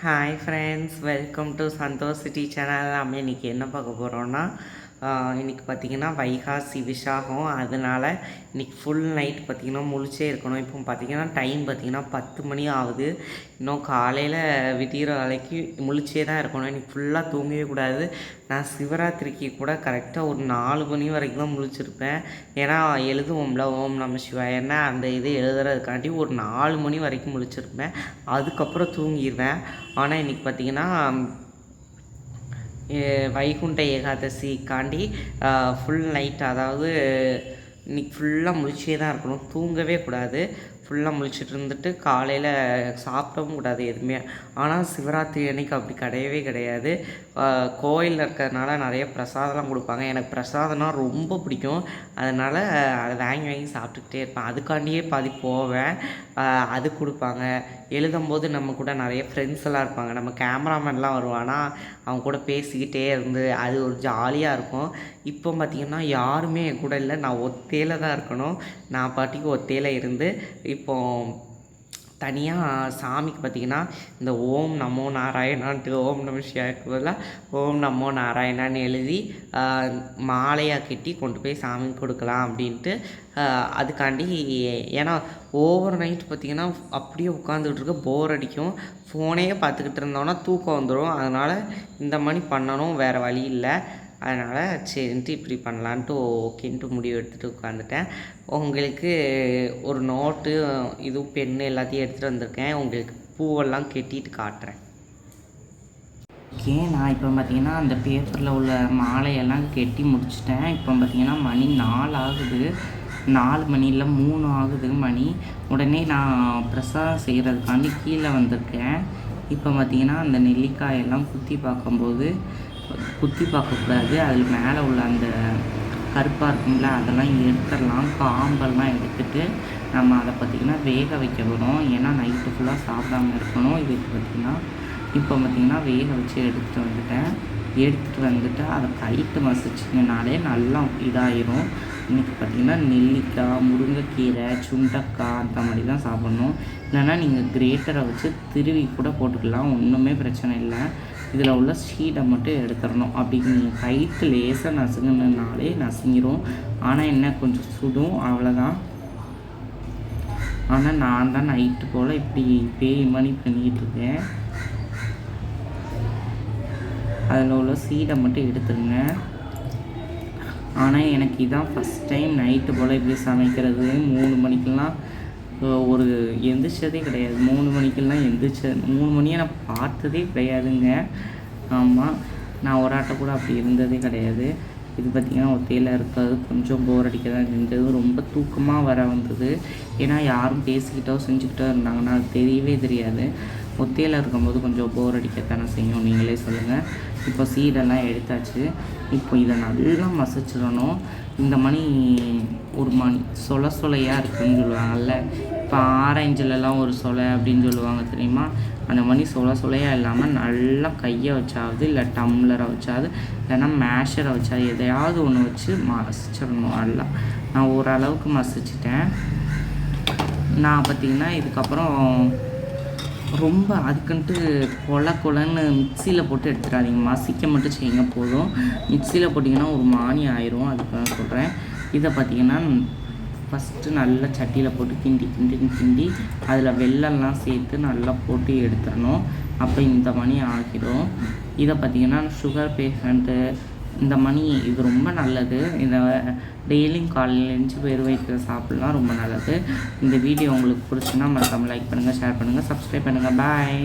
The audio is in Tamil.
Hi friends, welcome to Santhosh city channel. நம்ம இன்றைக்கி என்ன பார்க்க போகிறோன்னா, இன்றைக்கி பார்த்திங்கன்னா வைகாசி விசாகம். அதனால் இன்றைக்கி ஃபுல் நைட் பார்த்திங்கன்னா முழிச்சே இருக்கணும். இப்போ பார்த்திங்கன்னா டைம் பார்த்திங்கன்னா 10 மணி ஆகுது. இன்னும் காலையில் விடிகிற வேலைக்கு முழிச்சே தான் இருக்கணும். இன்றைக்கி ஃபுல்லாக தூங்கவே கூடாது. நான் சிவராத்திரிக்கு கூட கரெக்டாக ஒரு 4 மணி வரைக்கும் தான் முழிச்சிருப்பேன். ஏன்னா எழுதுவோம்ல ஓம் நம சிவாயன்னா அந்த இது எழுதுறதுக்காண்டி ஒரு 4 மணி வரைக்கும் முழிச்சிருப்பேன். அதுக்கப்புறம் தூங்கிடுவேன். ஆனால் இன்றைக்கி பார்த்திங்கன்னா வைகுண்ட ஏகாதசிக்காண்டி ஃபுல் நைட், அதாவது இன்றைக்கி ஃபுல்லாக முழிச்சே தான் இருக்கணும். தூங்கவே கூடாது. ஃபுல்லாக முழிச்சிட்டு இருந்துட்டு காலையில் சாப்பிடவும் கூடாது எதுவுமே. ஆனால் சிவராத்திரி அன்றைக்கி அப்படி கிடையவே கிடையாது. கோயிலில் இருக்கிறதுனால நிறைய பிரசாதம்லாம் கொடுப்பாங்க. எனக்கு பிரசாதம்னா ரொம்ப பிடிக்கும். அதனால் அதை வாங்கி வாங்கி சாப்பிட்டுக்கிட்டே இருப்பேன். அதுக்காண்டியே பாதி போவேன். அது கொடுப்பாங்க. எழுதும்போது நம்ம கூட நிறைய ஃப்ரெண்ட்ஸ் எல்லாம் இருப்பாங்க. நம்ம கேமராமேன்லாம் வருவானா, அவங்க கூட பேசிக்கிட்டே இருந்து அது ஒரு ஜாலியாக இருக்கும். இப்போ பார்த்திங்கன்னா யாருமே என் கூட இல்லை. நான் ஒத்தையில் தான் இருக்கணும். நான் பாட்டிக்கு ஒத்தையில் இருந்து இப்போ தனியாக சாமிக்கு பார்த்திங்கன்னா இந்த ஓம் நமோ நாராயணான்ட்டு ஓம் நம சிவாய்க்கு பதிலாக ஓம் நமோ நாராயணான்னு எழுதி மாலையாக கட்டி கொண்டு போய் சாமிக்கு கொடுக்கலாம் அப்படின்ட்டு அதுக்காண்டி. ஏன்னா ஓவர் நைட் பார்த்திங்கன்னா அப்படியே உட்காந்துக்கிட்டு இருக்க போர் அடிக்கும். ஃபோனையே பார்த்துக்கிட்டு இருந்தோன்னா தூக்கம் வந்துடும். அதனால் இந்த மாதிரி பண்ணணும், வேறு வழி இல்லை. அதனால் சரின்ட்டு இப்படி பண்ணலான்ட்டு ஓகேன்ட்டு முடிவு எடுத்துகிட்டு உட்காந்துட்டேன். உங்களுக்கு ஒரு நோட்டு இதுவும் பென்னு எல்லாத்தையும் எடுத்துகிட்டு வந்திருக்கேன். உங்களுக்கு பூவெல்லாம் கட்டிட்டு காட்டுறேன். ஓகே, நான் இப்போ பார்த்திங்கன்னா அந்த பேப்பரில் உள்ள மாலையெல்லாம் கட்டி முடிச்சிட்டேன். இப்போ பார்த்திங்கன்னா மணி 4 ஆகுது. 4 மணி இல்லை 3 ஆகுது மணி. உடனே நான் பிரசாதம் செய்கிறதுக்காண்டி கீழே வந்திருக்கேன். இப்போ பார்த்திங்கன்னா அந்த நெல்லிக்காயெல்லாம் குத்தி பார்க்கக்கூடாது. அதில் மேலே உள்ள அந்த கருப்பாக இருக்கும்ல அதெல்லாம் எடுத்துடலாம். காம்பெல்லாம் எடுத்துகிட்டு நம்ம அதை பார்த்திங்கன்னா வேக வைக்க வரும். ஏன்னா நைட்டு ஃபுல்லாக சாப்பிடாமல் இருக்கணும். இதுக்கு பார்த்திங்கன்னா வேக வச்சு எடுத்துகிட்டு வந்துட்டு அதை கைட்டு மசிச்சிங்கனாலே நல்லா இதாகிடும். இன்றைக்கி பார்த்திங்கன்னா நெல்லிக்காய், முருங்கைக்கீரை, சுண்டக்காய் அந்த மாதிரி தான் சாப்பிட்ணும். இல்லைன்னா நீங்கள் கிரேட்டரை வச்சு திருவி கூட போட்டுக்கலாம், ஒன்றுமே பிரச்சனை இல்லை. இதில் உள்ள ஷீட்டை மட்டும் எடுத்துடணும். அப்படி நீங்கள் கைட்டு லேசாக நசுங்கினாலே நசுங்கிடும். ஆனால் என்ன கொஞ்சம் சுடும், அவ்வளோதான். ஆனால் நான் தான் நைட்டு போல் இப்படி பேய் மணி பண்ணிகிட்ருக்கேன். அதில் உள்ள சீடை மட்டும் எடுத்துருங்க. ஆனால் எனக்கு இதான் ஃபஸ்ட் டைம் நைட்டு போல் இப்படி சமைக்கிறது. 3 மணிக்கெல்லாம் ஒரு எந்திரிச்சதே கிடையாது. 3 மணிக்கெல்லாம் 3 மணியை நான் பார்த்ததே கிடையாதுங்க. ஆமாம், நான் ஒரு ஆட்டை கூட அப்படி இருந்ததே கிடையாது. இது பார்த்திங்கன்னா ஒத்தையில் இருக்கிறது கொஞ்சம் போர் அடிக்க தான் இருந்தது. ரொம்ப தூக்கமாக வர வந்தது. ஏன்னா யாரும் பேசிக்கிட்டோ செஞ்சுக்கிட்டோ இருந்தாங்கன்னா அது தெரியவே தெரியாது. ஒத்தையில் இருக்கும்போது கொஞ்சம் போர் அடிக்கத்தானே செய்யும், நீங்களே சொல்லுங்கள். இப்போ சீடெல்லாம் எடுத்தாச்சு. இப்போ இதை நல்லா மசிச்சிடணும். இந்த மணி ஒரு மணி சொலையாக இருக்குதுன்னு சொல்லுவாங்கள்ல. இப்போ ஆரஞ்சிலலாம் ஒரு சொலை அப்படின்னு சொல்லுவாங்க தெரியுமா? அந்த மணி சொலையாக இல்லாமல் நல்லா கையை வச்சாவது இல்லை டம்ளரை வச்சாவது இல்லைன்னா மேஷரை வச்சாது எதையாவது ஒன்று வச்சு மசிச்சிடணும். நல்லா நான் ஓரளவுக்கு மசிச்சிட்டேன். நான் பார்த்திங்கன்னா இதுக்கப்புறம் ரொம்ப அதுக்குன்ட்டு கொலன்னு மிக்சியில் போட்டு எடுத்துடாதீங்க. மசிக்க மட்டும் செய்யுங்க போதும். மிக்சியில் போட்டிங்கன்னா ஒரு மானி ஆயிரும். அதுக்கு தான் சொல்கிறேன். இதை பார்த்திங்கன்னா ஃபஸ்ட்டு நல்லா சட்டியில் போட்டு கிண்டி அதில் வெல்லம்லாம் சேர்த்து நல்லா போட்டு எடுத்துடணும். அப்போ இந்த மணி ஆகிடும். இதை பார்த்திங்கன்னா சுகர் பேஷண்ட்டு இந்த மணி இது ரொம்ப நல்லது. இதை டெய்லியும் காலையில் எழுந்து வெறும் வயிற்றுல சாப்பிட்லாம், ரொம்ப நல்லது. இந்த வீடியோ உங்களுக்கு பிடிச்சுன்னா மறக்காமல் லைக் பண்ணுங்கள், ஷேர் பண்ணுங்கள், சப்ஸ்கிரைப் பண்ணுங்கள். பாய்.